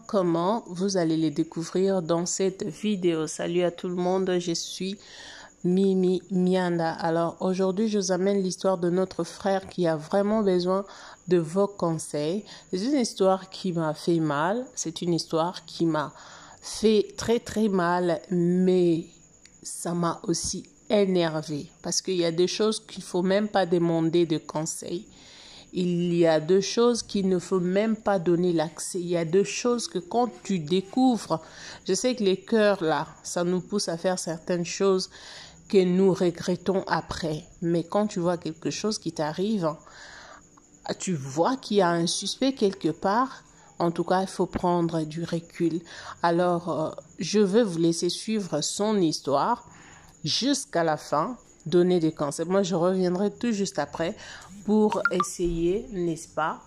comment, vous allez les découvrir dans cette vidéo. Salut à tout le monde, je suis Mimi Mianda. Alors aujourd'hui, je vous amène l'histoire de notre frère qui a vraiment besoin de vos conseils. C'est une histoire qui m'a fait mal, c'est une histoire qui m'a fait très mal, mais ça m'a aussi énervé parce qu'il y a des choses qu'il faut même pas demander de conseils. Il y a deux choses qu'il ne faut même pas donner l'accès. Il y a deux choses que quand tu découvres, je sais que les cœurs là, ça nous pousse à faire certaines choses que nous regrettons après. Mais quand tu vois quelque chose qui t'arrive, tu vois qu'il y a un suspect quelque part. En tout cas, il faut prendre du recul. Alors, je vais vous laisser suivre son histoire jusqu'à la fin, donner des conseils. Moi, je reviendrai tout juste après pour essayer, n'est-ce pas,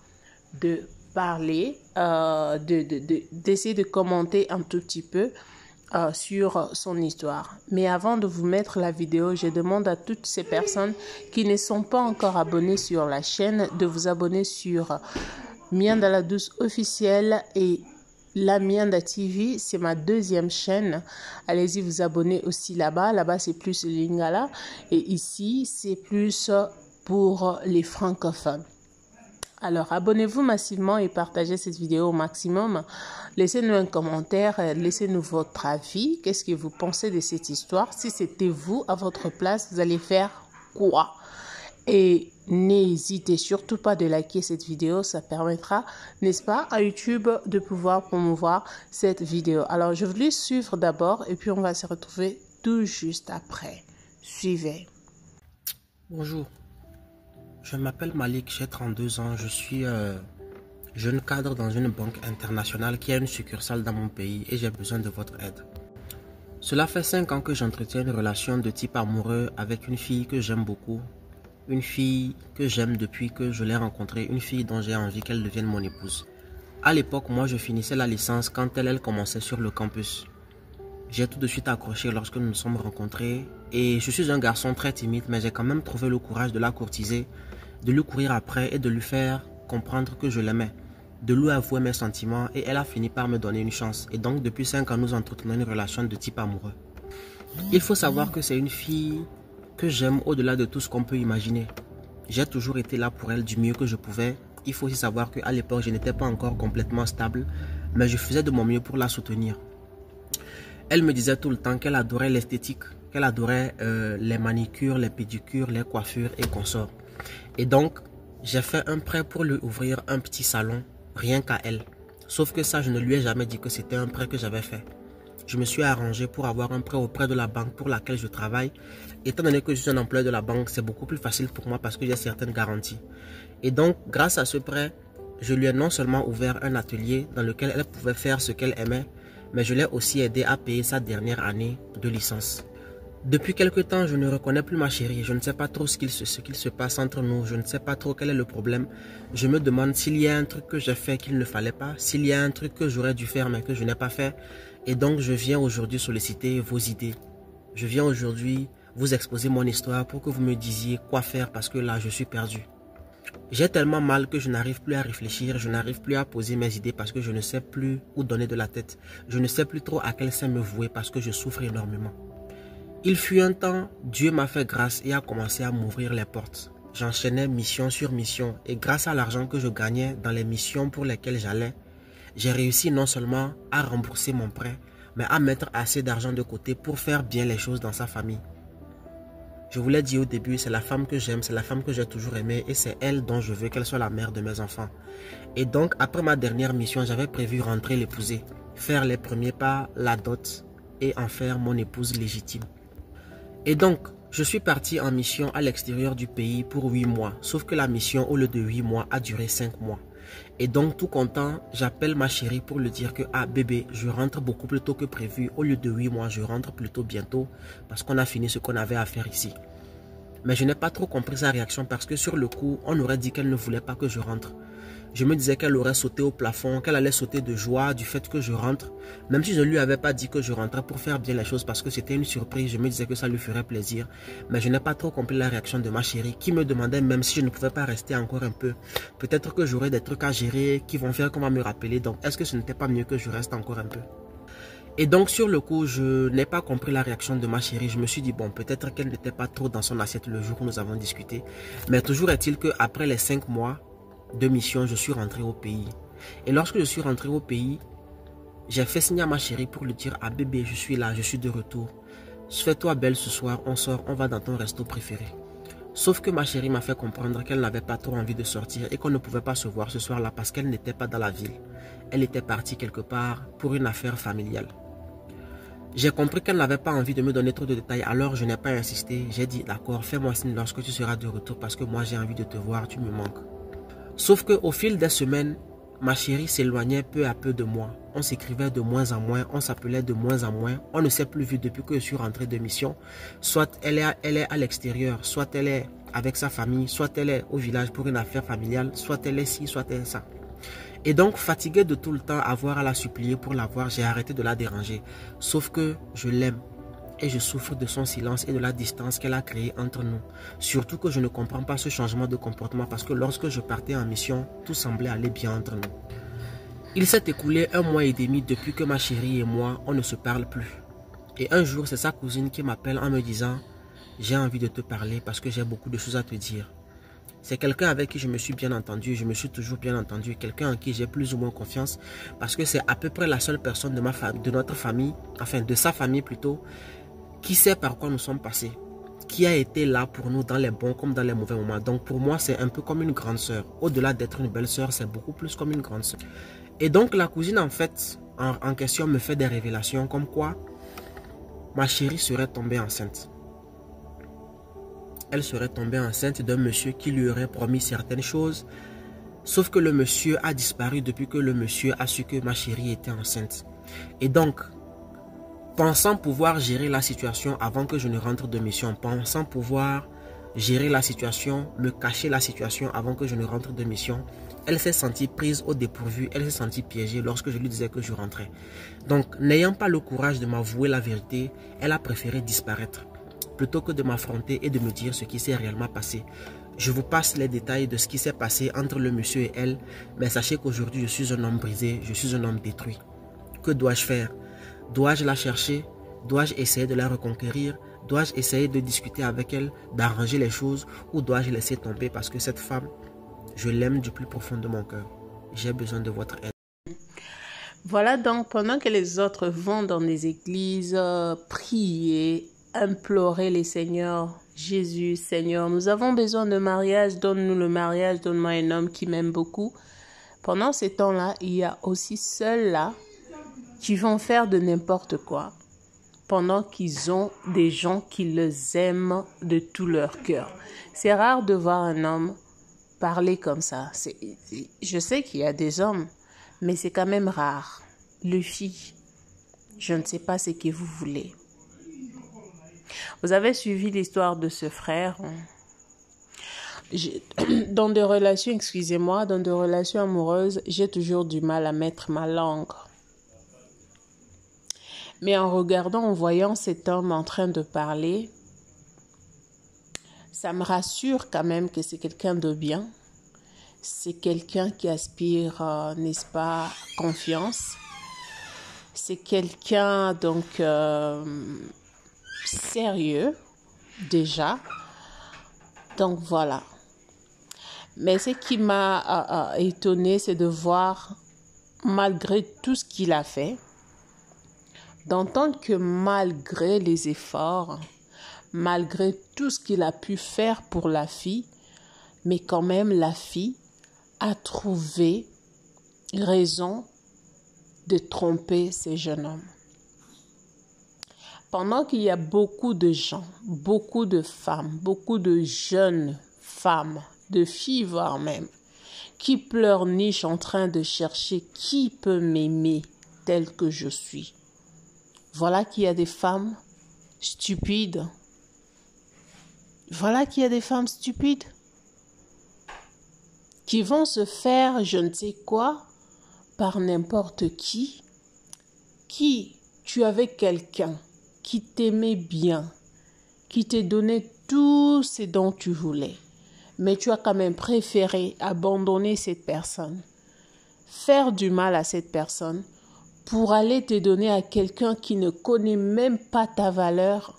de parler, d'essayer de commenter un tout petit peu sur son histoire. Mais avant de vous mettre la vidéo, je demande à toutes ces personnes qui ne sont pas encore abonnées sur la chaîne de vous abonner sur Mianda la Douce officielle et la Mianda TV, c'est ma deuxième chaîne. Allez-y vous abonner aussi là-bas. Là-bas, c'est plus Lingala. Et ici, c'est plus pour les francophones. Alors, abonnez-vous massivement et partagez cette vidéo au maximum. Laissez-nous un commentaire, laissez-nous votre avis. Qu'est-ce que vous pensez de cette histoire? Si c'était vous, à votre place, vous allez faire quoi? Et n'hésitez surtout pas de liker cette vidéo, ça permettra, n'est-ce pas, à YouTube de pouvoir promouvoir cette vidéo. Alors, je voulais suivre d'abord et puis on va se retrouver tout juste après. Suivez. Bonjour, je m'appelle Malik, j'ai 32 ans, je suis jeune cadre dans une banque internationale qui a une succursale dans mon pays et j'ai besoin de votre aide. Cela fait 5 ans que j'entretiens une relation de type amoureux avec une fille que j'aime beaucoup. Une fille que j'aime depuis que je l'ai rencontrée, une fille dont j'ai envie qu'elle devienne mon épouse. À l'époque, moi je finissais la licence quand elle commençait sur le campus. J'ai tout de suite accroché lorsque nous nous sommes rencontrés et je suis un garçon très timide mais j'ai quand même trouvé le courage de la courtiser, de lui courir après et de lui faire comprendre que je l'aimais, de lui avouer mes sentiments et elle a fini par me donner une chance. Et donc depuis 5 ans, nous entretenons une relation de type amoureux. Il faut savoir que c'est une fille que j'aime au-delà de tout ce qu'on peut imaginer. J'ai toujours été là pour elle du mieux que je pouvais. Il faut aussi savoir qu'à l'époque, je n'étais pas encore complètement stable, mais je faisais de mon mieux pour la soutenir. Elle me disait tout le temps qu'elle adorait l'esthétique, qu'elle adorait les manicures, les pédicures, les coiffures et consorts. Et donc, j'ai fait un prêt pour lui ouvrir un petit salon, rien qu'à elle. Sauf que ça, je ne lui ai jamais dit que c'était un prêt que j'avais fait. Je me suis arrangé pour avoir un prêt auprès de la banque pour laquelle je travaille. Étant donné que je suis un employé de la banque, c'est beaucoup plus facile pour moi parce que j'ai certaines garanties. Et donc, grâce à ce prêt, je lui ai non seulement ouvert un atelier dans lequel elle pouvait faire ce qu'elle aimait, mais je l'ai aussi aidé à payer sa dernière année de licence. Depuis quelque temps, je ne reconnais plus ma chérie. Je ne sais pas trop ce qu'il se passe entre nous. Je ne sais pas trop quel est le problème. Je me demande s'il y a un truc que j'ai fait qu'il ne fallait pas, s'il y a un truc que j'aurais dû faire mais que je n'ai pas fait. Et donc, je viens aujourd'hui solliciter vos idées. Je viens aujourd'hui vous exposer mon histoire pour que vous me disiez quoi faire parce que là, je suis perdu. J'ai tellement mal que je n'arrive plus à réfléchir, je n'arrive plus à poser mes idées parce que je ne sais plus où donner de la tête. Je ne sais plus trop à quel sein me vouer parce que je souffre énormément. Il fut un temps, Dieu m'a fait grâce et a commencé à m'ouvrir les portes. J'enchaînais mission sur mission et grâce à l'argent que je gagnais dans les missions pour lesquelles j'allais, j'ai réussi non seulement à rembourser mon prêt, mais à mettre assez d'argent de côté pour faire bien les choses dans sa famille. Je vous l'ai dit au début, c'est la femme que j'aime, c'est la femme que j'ai toujours aimée et c'est elle dont je veux qu'elle soit la mère de mes enfants. Et donc, après ma dernière mission, j'avais prévu rentrer l'épouser, faire les premiers pas, la dot et en faire mon épouse légitime. Et donc, je suis parti en mission à l'extérieur du pays pour 8 mois, sauf que la mission, au lieu de 8 mois, a duré 5 mois. Et donc, tout content, j'appelle ma chérie pour lui dire que, ah bébé, je rentre beaucoup plus tôt que prévu. Au lieu de 8 mois, je rentre plutôt bientôt parce qu'on a fini ce qu'on avait à faire ici. Mais je n'ai pas trop compris sa réaction parce que sur le coup, on aurait dit qu'elle ne voulait pas que je rentre. Je me disais qu'elle aurait sauté au plafond, qu'elle allait sauter de joie du fait que je rentre. Même si je ne lui avais pas dit que je rentrais pour faire bien les choses parce que c'était une surprise, je me disais que ça lui ferait plaisir. Mais je n'ai pas trop compris la réaction de ma chérie qui me demandait même si je ne pouvais pas rester encore un peu. Peut-être que j'aurais des trucs à gérer qui vont faire qu'on va me rappeler. Donc est-ce que ce n'était pas mieux que je reste encore un peu? Et donc sur le coup, je n'ai pas compris la réaction de ma chérie. Je me suis dit, bon, peut-être qu'elle n'était pas trop dans son assiette le jour où nous avons discuté. Mais toujours est-il qu'après les 5 mois de mission, je suis rentré au pays. Et lorsque je suis rentré au pays, j'ai fait signe à ma chérie pour lui dire, ah bébé, je suis là, je suis de retour. Fais-toi belle ce soir, on sort, on va dans ton resto préféré. Sauf que ma chérie m'a fait comprendre qu'elle n'avait pas trop envie de sortir et qu'on ne pouvait pas se voir ce soir-là parce qu'elle n'était pas dans la ville. Elle était partie quelque part pour une affaire familiale. J'ai compris qu'elle n'avait pas envie de me donner trop de détails, alors je n'ai pas insisté. J'ai dit, d'accord, fais-moi signe lorsque tu seras de retour parce que moi j'ai envie de te voir, tu me manques. Sauf qu'au fil des semaines, ma chérie s'éloignait peu à peu de moi. On s'écrivait de moins en moins, on s'appelait de moins en moins. On ne s'est plus vu depuis que je suis rentré de mission. Soit elle est à l'extérieur, soit elle est avec sa famille, soit elle est au village pour une affaire familiale, soit elle est ci, soit elle est ça. Et donc, fatigué de tout le temps avoir à la supplier pour la voir, j'ai arrêté de la déranger. Sauf que je l'aime. Et je souffre de son silence et de la distance qu'elle a créée entre nous. Surtout que je ne comprends pas ce changement de comportement parce que lorsque je partais en mission, tout semblait aller bien entre nous. Il s'est écoulé 1 mois et demi depuis que ma chérie et moi, on ne se parle plus. Et un jour, c'est sa cousine qui m'appelle en me disant « J'ai envie de te parler parce que j'ai beaucoup de choses à te dire. » C'est quelqu'un avec qui je me suis bien entendu, je me suis toujours bien entendu, quelqu'un en qui j'ai plus ou moins confiance parce que c'est à peu près la seule personne de notre famille, enfin de sa famille plutôt, qui sait par quoi nous sommes passés, qui a été là pour nous dans les bons comme dans les mauvais moments. Donc pour moi, c'est un peu comme une grande sœur. Au-delà d'être une belle sœur, c'est beaucoup plus comme une grande sœur. Et donc la cousine en fait, en question me fait des révélations comme quoi ma chérie serait tombée enceinte. Elle serait tombée enceinte d'un monsieur qui lui aurait promis certaines choses. Sauf que le monsieur a disparu depuis que le monsieur a su que ma chérie était enceinte. Et donc, pensant pouvoir gérer la situation avant que je ne rentre de mission, pensant pouvoir gérer la situation, me cacher la situation avant que je ne rentre de mission, elle s'est sentie prise au dépourvu, elle s'est sentie piégée lorsque je lui disais que je rentrais. Donc, n'ayant pas le courage de m'avouer la vérité, elle a préféré disparaître, plutôt que de m'affronter et de me dire ce qui s'est réellement passé. Je vous passe les détails de ce qui s'est passé entre le monsieur et elle, mais sachez qu'aujourd'hui je suis un homme brisé, je suis un homme détruit. Que dois-je faire? Dois-je la chercher? Dois-je essayer de la reconquérir? Dois-je essayer de discuter avec elle, d'arranger les choses? Ou dois-je laisser tomber parce que cette femme, je l'aime du plus profond de mon cœur. J'ai besoin de votre aide. Voilà donc, pendant que les autres vont dans les églises, prier, implorer les seigneurs, Jésus, Seigneur, nous avons besoin de mariage, donne-nous le mariage, donne-moi un homme qui m'aime beaucoup. Pendant ces temps-là, il y a aussi ceux-là qui vont faire de n'importe quoi, pendant qu'ils ont des gens qui les aiment de tout leur cœur. C'est rare de voir un homme parler comme ça. Je sais qu'il y a des hommes, mais c'est quand même rare. Les filles, je ne sais pas ce que vous voulez. Vous avez suivi l'histoire de ce frère. Dans des relations, excusez-moi, dans des relations amoureuses, j'ai toujours du mal à mettre ma langue. Mais en regardant, en voyant cet homme en train de parler, ça me rassure quand même que c'est quelqu'un de bien. C'est quelqu'un qui aspire, n'est-ce pas, confiance. C'est quelqu'un, donc, sérieux, déjà. Donc, voilà. Mais ce qui m'a étonné, c'est de voir, malgré tout ce qu'il a fait, d'entendre que malgré les efforts, malgré tout ce qu'il a pu faire pour la fille, mais quand même la fille a trouvé raison de tromper ce jeune homme. Pendant qu'il y a beaucoup de gens, beaucoup de femmes, beaucoup de jeunes femmes, de filles voire même, qui pleurnichent en train de chercher qui peut m'aimer tel que je suis. Voilà qu'il y a des femmes stupides. Voilà qu'il y a des femmes stupides qui vont se faire je ne sais quoi par n'importe qui tu avais quelqu'un qui t'aimait bien, qui te donnait tout ce dont tu voulais, mais tu as quand même préféré abandonner cette personne, faire du mal à cette personne pour aller te donner à quelqu'un qui ne connaît même pas ta valeur,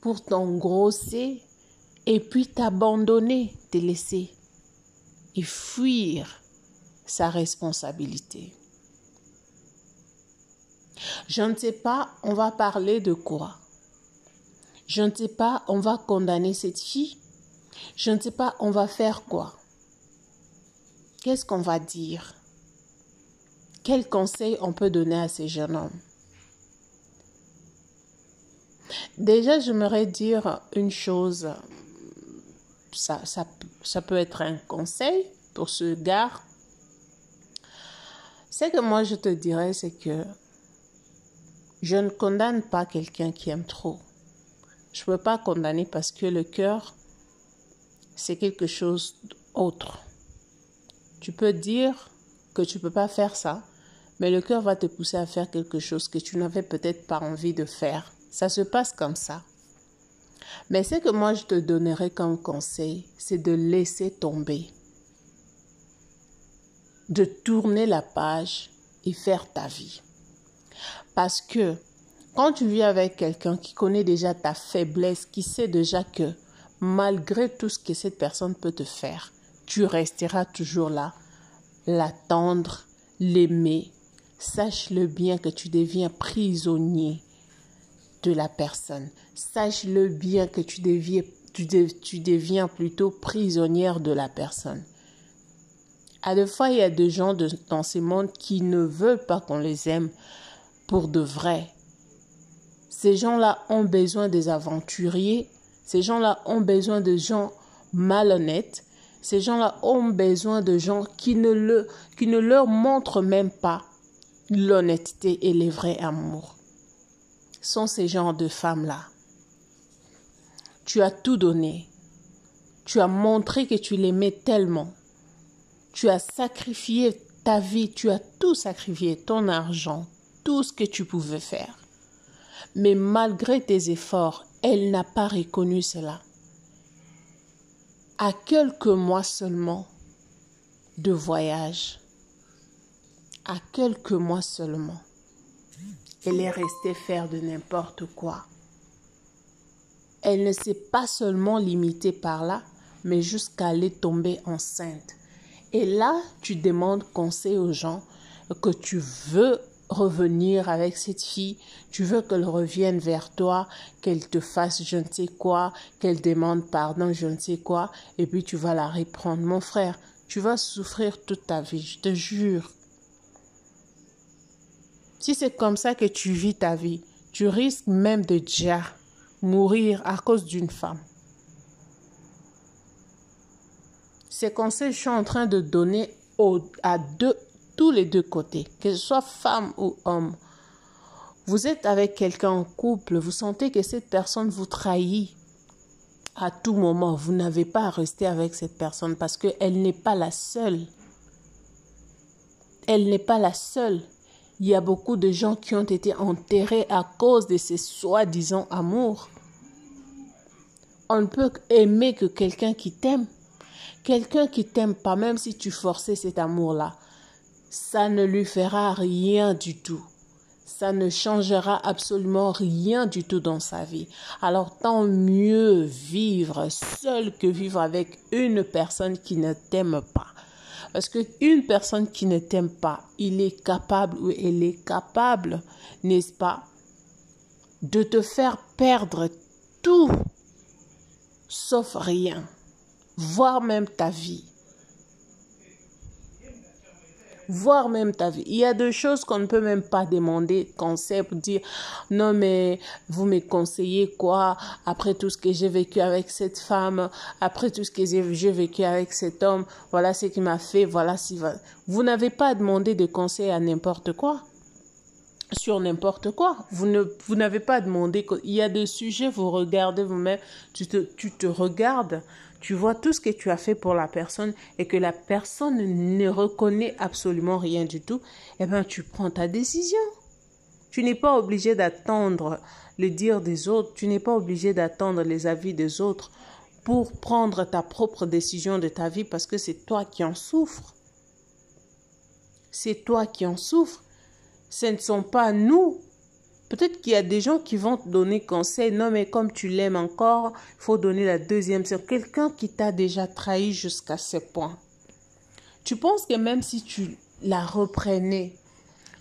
pour t'engrosser et puis t'abandonner, te laisser et fuir sa responsabilité. Je ne sais pas, on va parler de quoi? Je ne sais pas, on va condamner cette fille? Je ne sais pas, on va faire quoi? Qu'est-ce qu'on va dire? Quel conseil on peut donner à ces jeunes hommes? Déjà, j'aimerais dire une chose. Ça peut être un conseil pour ce gars. Ce que moi je te dirais, c'est que je ne condamne pas quelqu'un qui aime trop. Je ne peux pas condamner parce que le cœur, c'est quelque chose d'autre. Tu peux dire que tu ne peux pas faire ça, mais le cœur va te pousser à faire quelque chose que tu n'avais peut-être pas envie de faire. Ça se passe comme ça. Mais ce que moi je te donnerais comme conseil, c'est de laisser tomber. De tourner la page et faire ta vie. Parce que quand tu vis avec quelqu'un qui connaît déjà ta faiblesse, qui sait déjà que malgré tout ce que cette personne peut te faire, tu resteras toujours là, l'attendre, l'aimer. Sache-le bien que tu deviens prisonnier de la personne. Sache-le bien que tu deviens plutôt prisonnière de la personne. À deux fois, il y a des gens dans ce monde qui ne veulent pas qu'on les aime pour de vrai. Ces gens-là ont besoin des aventuriers. Ces gens-là ont besoin de gens malhonnêtes. Ces gens-là ont besoin de gens qui ne leur montrent même pas l'honnêteté et les vrais amours. Sont ces genres de femmes-là. Tu as tout donné. Tu as montré que tu l'aimais tellement. Tu as sacrifié ta vie, tu as tout sacrifié, ton argent, tout ce que tu pouvais faire. Mais malgré tes efforts, elle n'a pas reconnu cela. À quelques mois seulement de voyage, à quelques mois seulement, elle est restée faire de n'importe quoi. Elle ne s'est pas seulement limitée par là, mais jusqu'à aller tomber enceinte. Et là, tu demandes conseil aux gens que tu veux revenir avec cette fille, tu veux qu'elle revienne vers toi, qu'elle te fasse je ne sais quoi, qu'elle demande pardon, je ne sais quoi, et puis tu vas la reprendre. Mon frère, tu vas souffrir toute ta vie, je te jure. Si c'est comme ça que tu vis ta vie, tu risques même de déjà mourir à cause d'une femme. Ces conseils, je suis en train de donner à tous les deux côtés, que ce soit femme ou homme. Vous êtes avec quelqu'un en couple, vous sentez que cette personne vous trahit à tout moment. Vous n'avez pas à rester avec cette personne parce qu'elle n'est pas la seule. Elle n'est pas la seule. Il y a beaucoup de gens qui ont été enterrés à cause de ces soi-disant amours. On ne peut aimer que quelqu'un qui t'aime. Quelqu'un qui t'aime pas, même si tu forçais cet amour-là, ça ne lui fera rien du tout. Ça ne changera absolument rien du tout dans sa vie. Alors tant mieux vivre seul que vivre avec une personne qui ne t'aime pas. Parce qu'une personne qui ne t'aime pas, il est capable ou elle est capable, n'est-ce pas, de te faire perdre tout, sauf rien. Voire même ta vie. Voire même ta vie. Il y a des choses qu'on ne peut même pas demander conseil pour dire non mais vous me conseillez quoi après tout ce que j'ai vécu avec cette femme, après tout ce que j'ai vécu avec cet homme, voilà ce qu'il m'a fait, voilà si vous n'avez pas demandé de conseil à n'importe quoi. sur n'importe quoi. Vous n'avez pas demandé. Il y a des sujets, vous regardez vous-même, tu te regardes, tu vois tout ce que tu as fait pour la personne et que la personne ne reconnaît absolument rien du tout, eh bien, tu prends ta décision. Tu n'es pas obligé d'attendre le dire des autres, tu n'es pas obligé d'attendre les avis des autres pour prendre ta propre décision de ta vie parce que c'est toi qui en souffres. C'est toi qui en souffres. Ce ne sont pas nous. Peut-être qu'il y a des gens qui vont te donner conseil. Non, mais comme tu l'aimes encore, il faut donner la deuxième. C'est quelqu'un qui t'a déjà trahi jusqu'à ce point. Tu penses que même si tu la reprenais,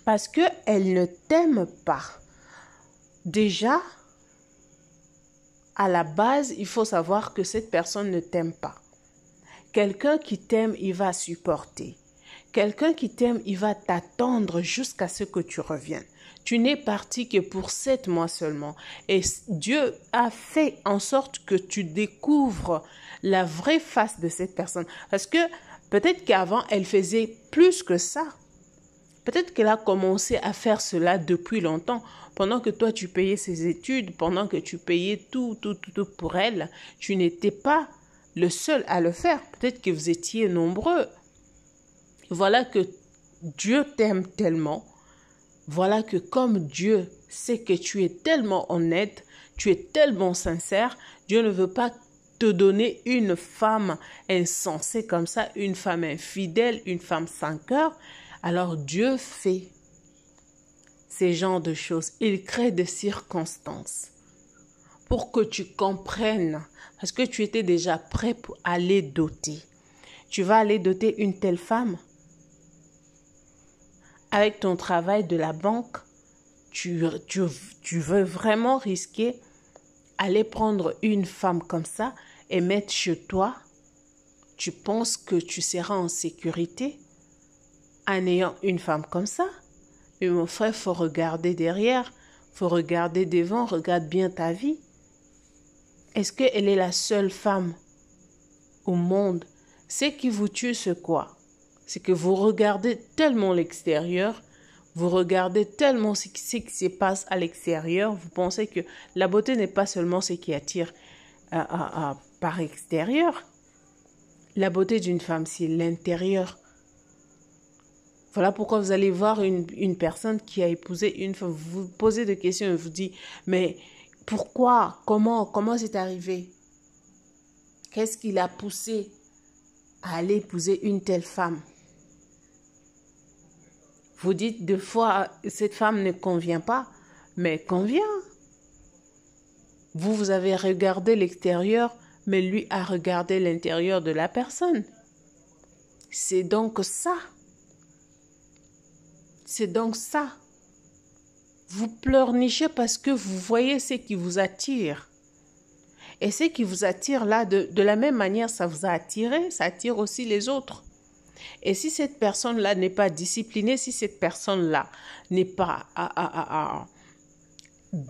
parce qu'elle ne t'aime pas, déjà, à la base, il faut savoir que cette personne ne t'aime pas. Quelqu'un qui t'aime, il va supporter. Quelqu'un qui t'aime, il va t'attendre jusqu'à ce que tu reviennes. Tu n'es parti que pour 7 mois seulement. Et Dieu a fait en sorte que tu découvres la vraie face de cette personne. Parce que peut-être qu'avant, elle faisait plus que ça. Peut-être qu'elle a commencé à faire cela depuis longtemps. Pendant que toi, tu payais ses études, pendant que tu payais tout pour elle, tu n'étais pas le seul à le faire. Peut-être que vous étiez nombreux. Voilà que Dieu t'aime tellement. Voilà que comme Dieu sait que tu es tellement honnête, tu es tellement sincère, Dieu ne veut pas te donner une femme insensée comme ça, une femme infidèle, une femme sans cœur. Alors Dieu fait ces genres de choses. Il crée des circonstances pour que tu comprennes. Parce que tu étais déjà prêt pour aller doter. Tu vas aller doter une telle femme. Avec ton travail de la banque, tu veux vraiment risquer aller prendre une femme comme ça et mettre chez toi. Tu penses que tu seras en sécurité en ayant une femme comme ça? Mais mon frère, il faut regarder derrière, il faut regarder devant, regarde bien ta vie. Est-ce qu'elle est la seule femme au monde? Ce qui vous tue, c'est quoi? C'est que vous regardez tellement l'extérieur, vous regardez tellement ce qui se passe à l'extérieur, vous pensez que la beauté n'est pas seulement ce qui attire par extérieur. La beauté d'une femme, c'est l'intérieur. Voilà pourquoi vous allez voir une personne qui a épousé une femme, vous posez des questions et vous dites, mais pourquoi, comment c'est arrivé? Qu'est-ce qui l'a poussé à aller épouser une telle femme? Vous dites deux fois, cette femme ne convient pas, mais convient. Vous avez regardé l'extérieur, mais lui a regardé l'intérieur de la personne. C'est donc ça. C'est donc ça. Vous pleurnichez parce que vous voyez ce qui vous attire. Et ce qui vous attire là, de la même manière, ça vous a attiré, ça attire aussi les autres. Et si cette personne-là n'est pas disciplinée, si cette personne-là n'est pas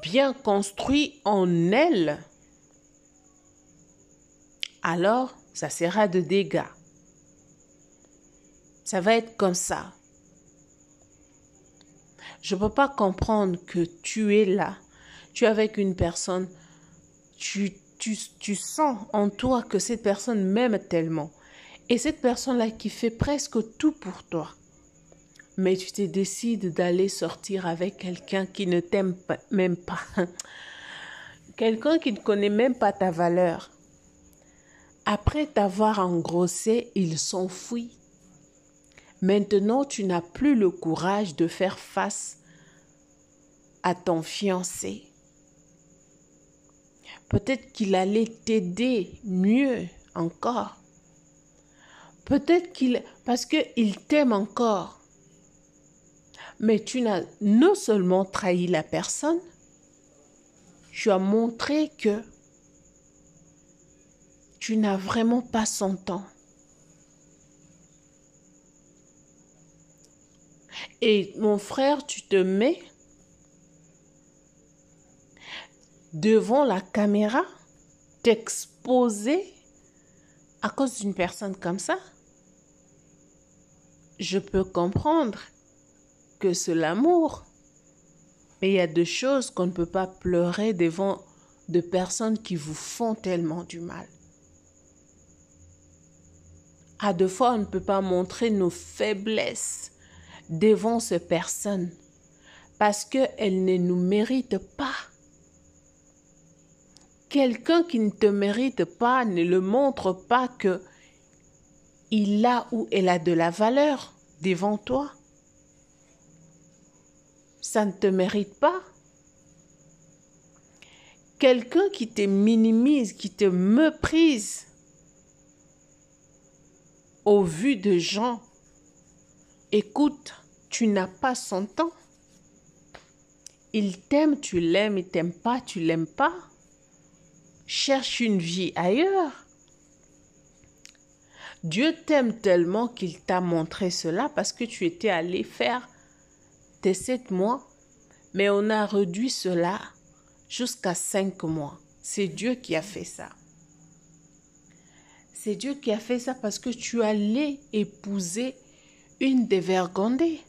bien construite en elle, alors ça sera de dégâts. Ça va être comme ça. Je ne peux pas comprendre que tu es là, tu es avec une personne, tu sens en toi que cette personne m'aime tellement. Et cette personne-là qui fait presque tout pour toi. Mais tu te décides d'aller sortir avec quelqu'un qui ne t'aime même pas. Quelqu'un qui ne connaît même pas ta valeur. Après t'avoir engrossé, il s'enfuit. Maintenant, tu n'as plus le courage de faire face à ton fiancé. Peut-être qu'il allait t'aider mieux encore. Peut-être parce qu'il t'aime encore. Mais tu n'as non seulement trahi la personne, tu as montré que tu n'as vraiment pas son temps. Et mon frère, tu te mets devant la caméra, t'exposer à cause d'une personne comme ça. Je peux comprendre que c'est l'amour. Mais il y a des choses qu'on ne peut pas pleurer devant de personnes qui vous font tellement du mal. À deux fois, on ne peut pas montrer nos faiblesses devant ces personnes parce qu'elles ne nous méritent pas. Quelqu'un qui ne te mérite pas ne le montre pas que il a ou elle a de la valeur devant toi. Ça ne te mérite pas. Quelqu'un qui te minimise, qui te méprise au vu de gens, écoute, tu n'as pas son temps. Il t'aime, tu l'aimes, il t'aime pas, tu l'aimes pas. Cherche une vie ailleurs. Dieu t'aime tellement qu'il t'a montré cela parce que tu étais allé faire tes 7 mois, mais on a réduit cela jusqu'à 5 mois. C'est Dieu qui a fait ça. C'est Dieu qui a fait ça parce que tu allais épouser une dévergondée.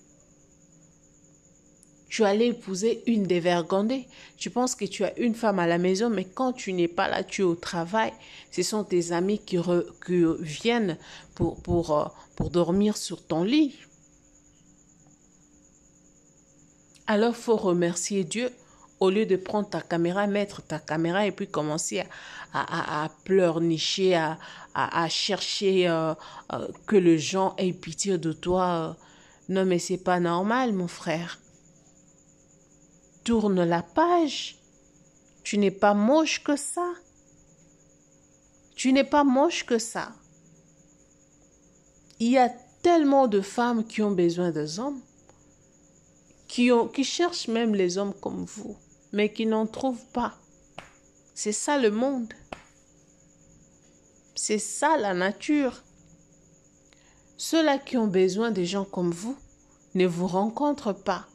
Tu allais épouser une dévergondée. Tu penses que tu as une femme à la maison, mais quand tu n'es pas là, tu es au travail. Ce sont tes amis qui viennent pour dormir sur ton lit. Alors, il faut remercier Dieu au lieu de prendre ta caméra, mettre ta caméra et puis commencer à pleurnicher, à chercher que les gens aient pitié de toi. Non, mais c'est pas normal, mon frère. Tourne la page. Tu n'es pas moche que ça. Tu n'es pas moche que ça. Il y a tellement de femmes qui ont besoin des hommes, qui cherchent même les hommes comme vous, mais qui n'en trouvent pas. C'est ça le monde. C'est ça la nature. Ceux-là qui ont besoin de gens comme vous ne vous rencontrent pas.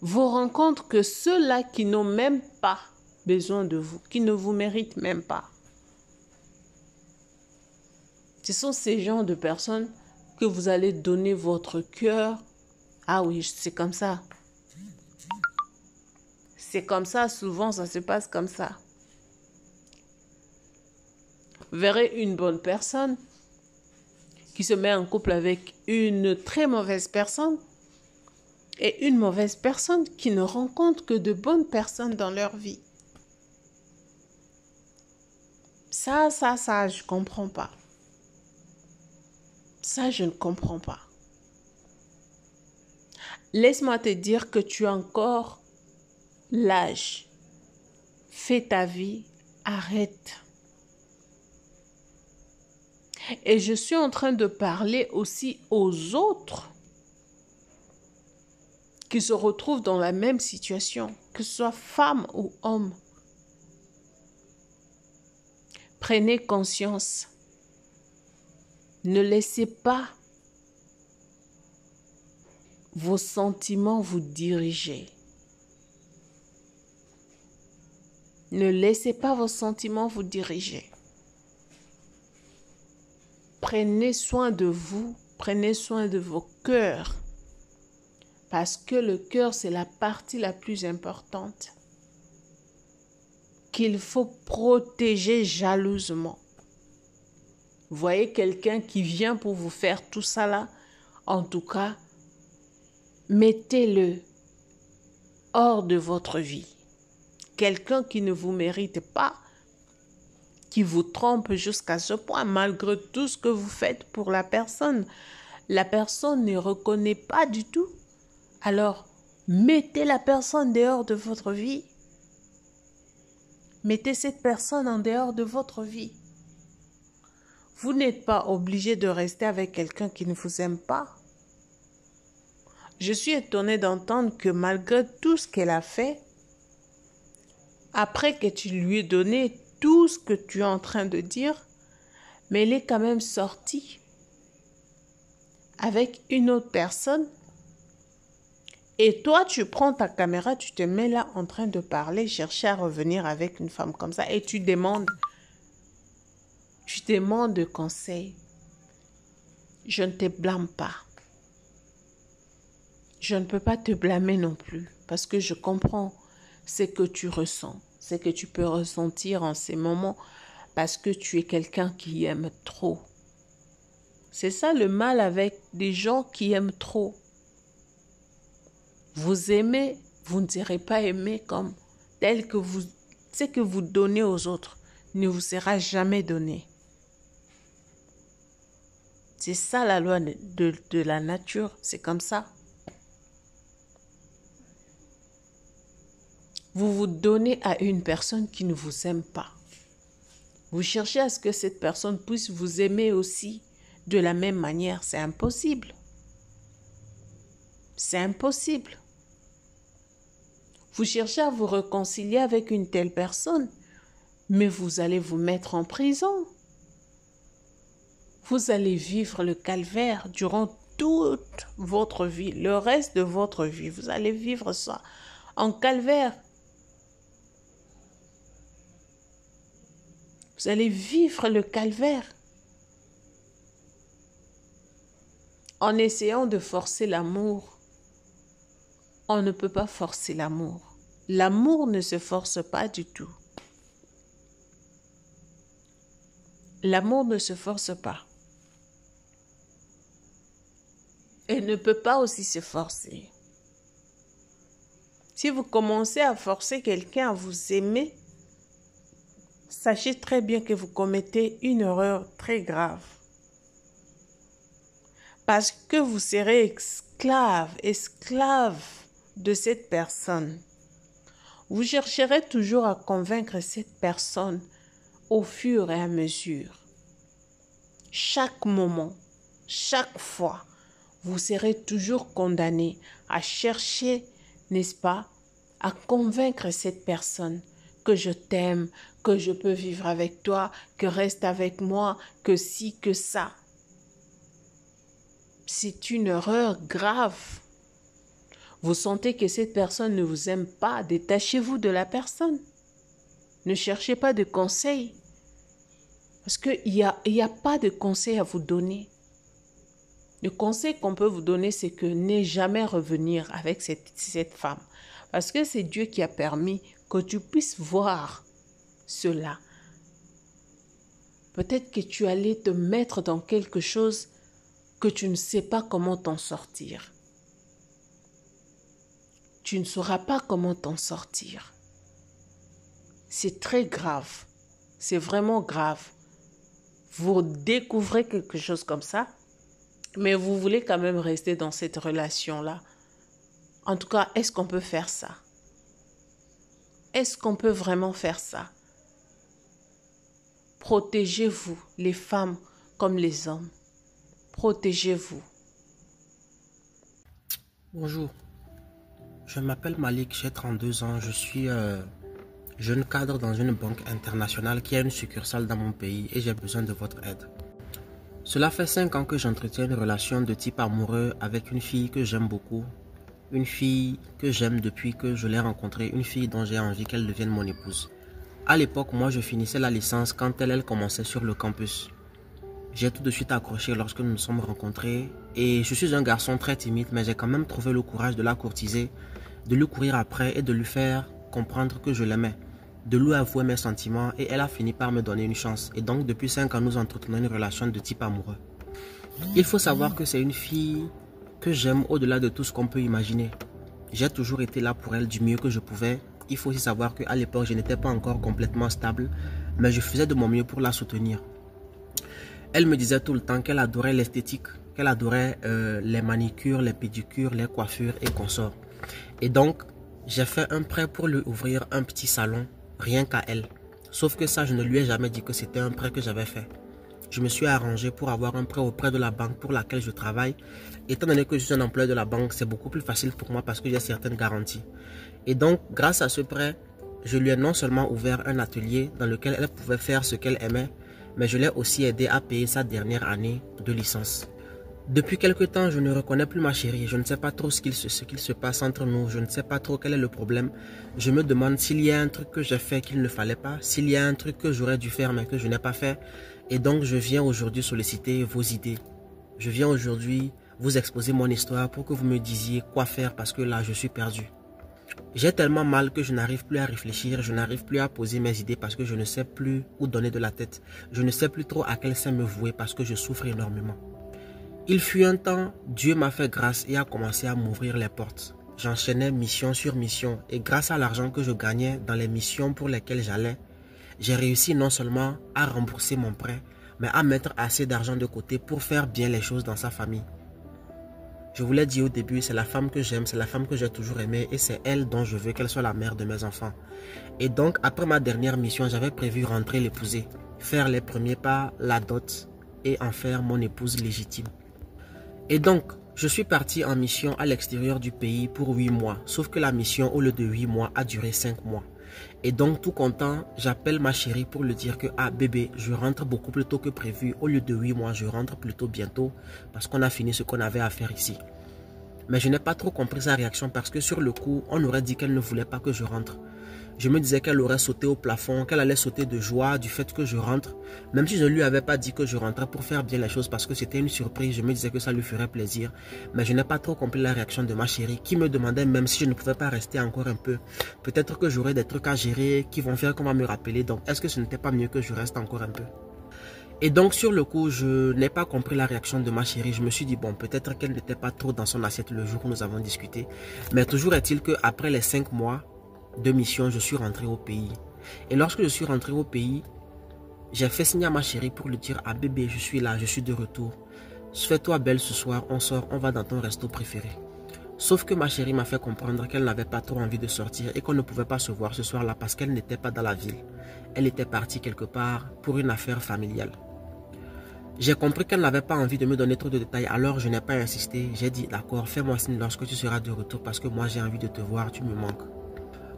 Vous rencontrez que ceux-là qui n'ont même pas besoin de vous, qui ne vous méritent même pas. Ce sont ces genres de personnes que vous allez donner votre cœur. Ah oui, c'est comme ça. C'est comme ça, souvent ça se passe comme ça. Vous verrez une bonne personne qui se met en couple avec une très mauvaise personne et une mauvaise personne qui ne rencontre que de bonnes personnes dans leur vie. Ça, je ne comprends pas. Ça, je ne comprends pas. Laisse-moi te dire que tu as encore l'âge. Fais ta vie, arrête. Et je suis en train de parler aussi aux autres qui se retrouvent dans la même situation, que ce soit femme ou homme. Prenez conscience. Ne laissez pas vos sentiments vous diriger. Ne laissez pas vos sentiments vous diriger. Prenez soin de vous, prenez soin de vos cœurs. Parce que le cœur, c'est la partie la plus importante qu'il faut protéger jalousement. Vous voyez quelqu'un qui vient pour vous faire tout ça là, en tout cas, mettez-le hors de votre vie. Quelqu'un qui ne vous mérite pas, qui vous trompe jusqu'à ce point, malgré tout ce que vous faites pour la personne ne reconnaît pas du tout. Alors, mettez la personne dehors de votre vie. Mettez cette personne en dehors de votre vie. Vous n'êtes pas obligé de rester avec quelqu'un qui ne vous aime pas. Je suis étonnée d'entendre que malgré tout ce qu'elle a fait, après que tu lui aies donné tout ce que tu es en train de dire, mais elle est quand même sortie avec une autre personne. Et toi, tu prends ta caméra, tu te mets là en train de parler, chercher à revenir avec une femme comme ça et tu demandes conseil. Je ne te blâme pas. Je ne peux pas te blâmer non plus parce que je comprends ce que tu ressens, ce que tu peux ressentir en ces moments parce que tu es quelqu'un qui aime trop. C'est ça le mal avec des gens qui aiment trop. Vous aimez, vous ne serez pas aimé comme tel que vous, ce que vous donnez aux autres ne vous sera jamais donné. C'est ça la loi de la nature, c'est comme ça. Vous vous donnez à une personne qui ne vous aime pas. Vous cherchez à ce que cette personne puisse vous aimer aussi de la même manière. C'est impossible. C'est impossible. Vous cherchez à vous réconcilier avec une telle personne, mais vous allez vous mettre en prison. Vous allez vivre le calvaire durant toute votre vie, le reste de votre vie. Vous allez vivre ça en calvaire. Vous allez vivre le calvaire en essayant de forcer l'amour. On ne peut pas forcer l'amour. L'amour ne se force pas du tout. L'amour ne se force pas. Et ne peut pas aussi se forcer. Si vous commencez à forcer quelqu'un à vous aimer, sachez très bien que vous commettez une erreur très grave. Parce que vous serez esclave de cette personne. Vous chercherez toujours à convaincre cette personne au fur et à mesure. Chaque moment, chaque fois, vous serez toujours condamné à chercher, n'est-ce pas, à convaincre cette personne que je t'aime, que je peux vivre avec toi, que reste avec moi, que ci, que ça. C'est une erreur grave. Vous sentez que cette personne ne vous aime pas, détachez-vous de la personne. Ne cherchez pas de conseils. Parce qu'il y a pas de conseils à vous donner. Le conseil qu'on peut vous donner, c'est que ne jamais revenir avec cette femme. Parce que c'est Dieu qui a permis que tu puisses voir cela. Peut-être que tu allais te mettre dans quelque chose que tu ne sais pas comment t'en sortir. Tu ne sauras pas comment t'en sortir. C'est très grave. C'est vraiment grave. Vous découvrez quelque chose comme ça, mais vous voulez quand même rester dans cette relation-là. En tout cas, est-ce qu'on peut faire ça? Est-ce qu'on peut vraiment faire ça? Protégez-vous, les femmes comme les hommes. Protégez-vous. Bonjour, je m'appelle Malik, j'ai 32 ans, je suis jeune cadre dans une banque internationale qui a une succursale dans mon pays et j'ai besoin de votre aide. Cela fait 5 ans que j'entretiens une relation de type amoureux avec une fille que j'aime beaucoup, une fille que j'aime depuis que je l'ai rencontrée, une fille dont j'ai envie qu'elle devienne mon épouse. À l'époque, moi je finissais la licence quand elle commençait sur le campus. J'ai tout de suite accroché lorsque nous nous sommes rencontrés et je suis un garçon très timide mais j'ai quand même trouvé le courage de la courtiser, de lui courir après et de lui faire comprendre que je l'aimais, de lui avouer mes sentiments et elle a fini par me donner une chance et donc depuis 5 ans nous entretenons une relation de type amoureux. Il faut savoir que c'est une fille que j'aime au-delà de tout ce qu'on peut imaginer. J'ai toujours été là pour elle du mieux que je pouvais. Il faut aussi savoir qu'à l'époque je n'étais pas encore complètement stable mais je faisais de mon mieux pour la soutenir. Elle me disait tout le temps qu'elle adorait l'esthétique, qu'elle adorait les manicures, les pédicures, les coiffures et consorts. Et donc, j'ai fait un prêt pour lui ouvrir un petit salon, rien qu'à elle. Sauf que ça, je ne lui ai jamais dit que c'était un prêt que j'avais fait. Je me suis arrangé pour avoir un prêt auprès de la banque pour laquelle je travaille. Étant donné que je suis un employé de la banque, c'est beaucoup plus facile pour moi parce que j'ai certaines garanties. Et donc, grâce à ce prêt, je lui ai non seulement ouvert un atelier dans lequel elle pouvait faire ce qu'elle aimait, mais je l'ai aussi aidé à payer sa dernière année de licence. Depuis quelque temps, je ne reconnais plus ma chérie. Je ne sais pas trop ce qu'il se passe entre nous. Je ne sais pas trop quel est le problème. Je me demande s'il y a un truc que j'ai fait qu'il ne fallait pas, s'il y a un truc que j'aurais dû faire mais que je n'ai pas fait. Et donc, je viens aujourd'hui solliciter vos idées. Je viens aujourd'hui vous exposer mon histoire pour que vous me disiez quoi faire parce que là, je suis perdu. J'ai tellement mal que je n'arrive plus à réfléchir, je n'arrive plus à poser mes idées parce que je ne sais plus où donner de la tête. Je ne sais plus trop à quel sein me vouer parce que je souffre énormément. Il fut un temps, Dieu m'a fait grâce et a commencé à m'ouvrir les portes. J'enchaînais mission sur mission et grâce à l'argent que je gagnais dans les missions pour lesquelles j'allais, j'ai réussi non seulement à rembourser mon prêt, mais à mettre assez d'argent de côté pour faire bien les choses dans sa famille. Je vous l'ai dit au début, c'est la femme que j'aime, c'est la femme que j'ai toujours aimée et c'est elle dont je veux qu'elle soit la mère de mes enfants. Et donc, après ma dernière mission, j'avais prévu rentrer l'épouser, faire les premiers pas, la dot et en faire mon épouse légitime. Et donc, je suis parti en mission à l'extérieur du pays pour 8 mois, sauf que la mission, au lieu de 8 mois, a duré 5 mois. Et donc, tout content, j'appelle ma chérie pour lui dire que, ah bébé, je rentre beaucoup plus tôt que prévu. Au lieu de 8 mois, je rentre plutôt bientôt parce qu'on a fini ce qu'on avait à faire ici. Mais je n'ai pas trop compris sa réaction parce que sur le coup, on aurait dit qu'elle ne voulait pas que je rentre. Je me disais qu'elle aurait sauté au plafond, qu'elle allait sauter de joie du fait que je rentre. Même si je ne lui avais pas dit que je rentrais pour faire bien les choses parce que c'était une surprise, je me disais que ça lui ferait plaisir. Mais je n'ai pas trop compris la réaction de ma chérie qui me demandait même si je ne pouvais pas rester encore un peu. Peut-être que j'aurais des trucs à gérer qui vont faire qu'on va me rappeler. Donc est-ce que ce n'était pas mieux que je reste encore un peu? Et donc sur le coup, je n'ai pas compris la réaction de ma chérie. Je me suis dit, bon, peut-être qu'elle n'était pas trop dans son assiette le jour où nous avons discuté. Mais toujours est-il qu'après les 5 mois de mission, je suis rentré au pays. Et lorsque je suis rentré au pays, j'ai fait signe à ma chérie pour lui dire, ah bébé, je suis là, je suis de retour. Fais-toi belle ce soir, on sort, on va dans ton resto préféré. Sauf que ma chérie m'a fait comprendre qu'elle n'avait pas trop envie de sortir et qu'on ne pouvait pas se voir ce soir-là parce qu'elle n'était pas dans la ville. Elle était partie quelque part pour une affaire familiale. J'ai compris qu'elle n'avait pas envie de me donner trop de détails, alors je n'ai pas insisté. J'ai dit, d'accord, fais-moi signe lorsque tu seras de retour parce que moi j'ai envie de te voir, tu me manques.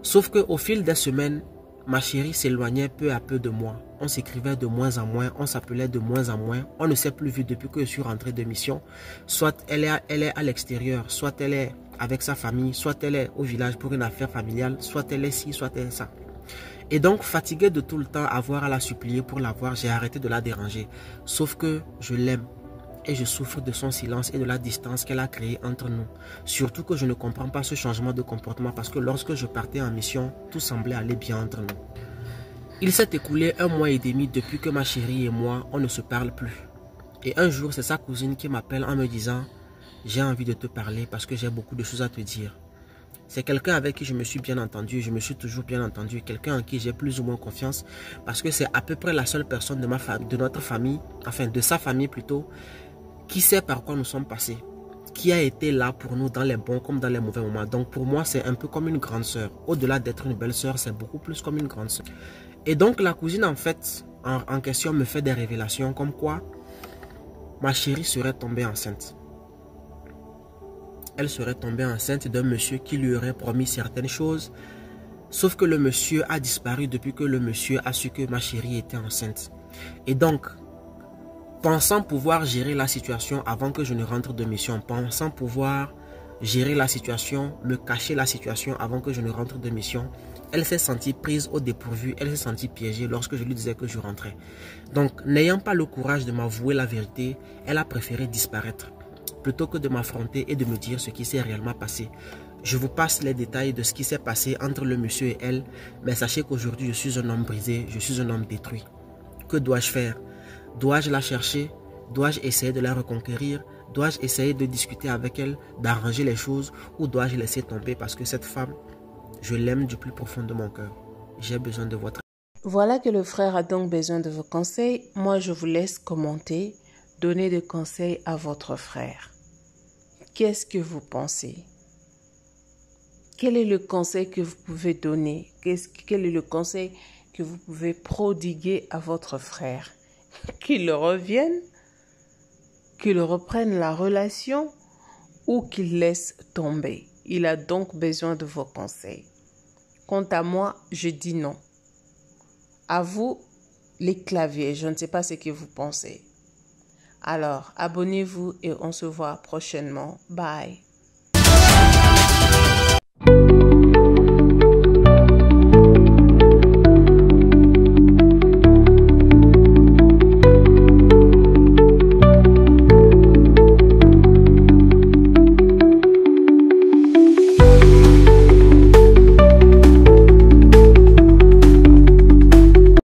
Sauf qu'au fil des semaines, ma chérie s'éloignait peu à peu de moi. On s'écrivait de moins en moins, on s'appelait de moins en moins. On ne s'est plus vu depuis que je suis rentré de mission. Soit elle est à l'extérieur, soit elle est avec sa famille, soit elle est au village pour une affaire familiale, soit elle est ci, soit elle est ça. Et donc, fatigué de tout le temps avoir à la supplier pour la voir, j'ai arrêté de la déranger. Sauf que je l'aime et je souffre de son silence et de la distance qu'elle a créée entre nous. Surtout que je ne comprends pas ce changement de comportement parce que lorsque je partais en mission, tout semblait aller bien entre nous. Il s'est écoulé 1 mois et demi depuis que ma chérie et moi, on ne se parle plus. Et un jour, c'est sa cousine qui m'appelle en me disant « J'ai envie de te parler parce que j'ai beaucoup de choses à te dire. » C'est quelqu'un avec qui je me suis bien entendu, je me suis toujours bien entendu, quelqu'un en qui j'ai plus ou moins confiance parce que c'est à peu près la seule personne de ma famille, de notre famille, enfin de sa famille plutôt, qui sait par quoi nous sommes passés, qui a été là pour nous dans les bons comme dans les mauvais moments. Donc pour moi, c'est un peu comme une grande sœur. Au-delà d'être une belle sœur, c'est beaucoup plus comme une grande sœur. Et donc la cousine en fait, en question me fait des révélations comme quoi ma chérie serait tombée enceinte. Elle serait tombée enceinte d'un monsieur qui lui aurait promis certaines choses. Sauf que le monsieur a disparu depuis que le monsieur a su que ma chérie était enceinte. Et donc, pensant pouvoir gérer la situation avant que je ne rentre de mission, pensant pouvoir gérer la situation, me cacher la situation avant que je ne rentre de mission, elle s'est sentie prise au dépourvu, elle s'est sentie piégée lorsque je lui disais que je rentrais. Donc, n'ayant pas le courage de m'avouer la vérité, elle a préféré disparaître plutôt que de m'affronter et de me dire ce qui s'est réellement passé. Je vous passe les détails de ce qui s'est passé entre le monsieur et elle, mais sachez qu'aujourd'hui je suis un homme brisé, je suis un homme détruit. Que dois-je faire? Dois-je la chercher? Dois-je essayer de la reconquérir? Dois-je essayer de discuter avec elle, d'arranger les choses, ou dois-je laisser tomber parce que cette femme, je l'aime du plus profond de mon cœur. J'ai besoin de votre aide. Voilà que le frère a donc besoin de vos conseils. Moi, je vous laisse commenter, donner des conseils à votre frère. Qu'est-ce que vous pensez? Quel est le conseil que vous pouvez donner? Quel est le conseil que vous pouvez prodiguer à votre frère? Qu'il revienne, qu'il reprenne la relation ou qu'il laisse tomber? Il a donc besoin de vos conseils. Quant à moi, je dis non. À vous, les claviers, je ne sais pas ce que vous pensez. Alors, abonnez-vous et on se voit prochainement. Bye.